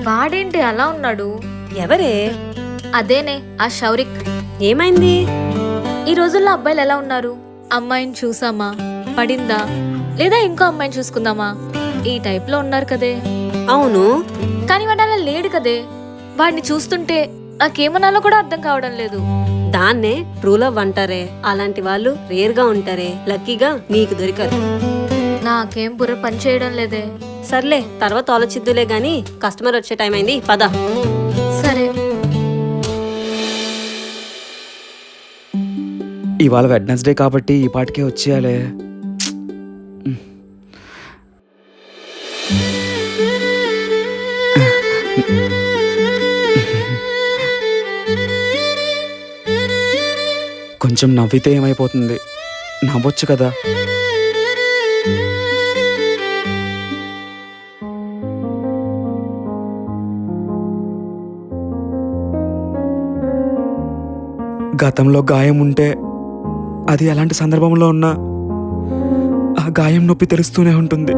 వాడేంటి అలా ఉన్నాడు? ఎవరే? అదేనే ఆ శౌరిక్. ఏమైంది? ఈ రోజుల్లో అబ్బాయిలు ఎలా ఉన్నారు? అమ్మాయిని చూసామా, పడిందా, లేదా ఇంకో అమ్మాయిని చూసుకుందామా, ఈ టైప్ లో ఉన్నారు కదే. అవును, కానీ వాడు అలా లేడు కదే. వాడిని చూస్తుంటే నాకేమనాలో కూడా అర్థం కావడం లేదు. దాన్నే ట్రూ లవ్ అంటారే. అలాంటి వాళ్ళు రేర్ గా ఉంటారే. లక్కీగా నీకు దొరికారు. నాకేం బుర్ర పని చేయడం లేదే. సర్లే, తర్వాత ఆలోచిద్దులే గాని కస్టమర్ వచ్చే టైం అయింది, పద. సరే. ఇవాళ వెడ్నెస్డే కాబట్టి ఈ పాటికే వచ్చేయాలే. కొంచెం నవ్వితే ఏమైపోతుంది? నవ్వొచ్చు కదా. గతంలో గాయం ఉంటే అది ఎలాంటి సందర్భంలో ఉన్నా ఆ గాయం నొప్పి తెలుస్తూనే ఉంటుంది.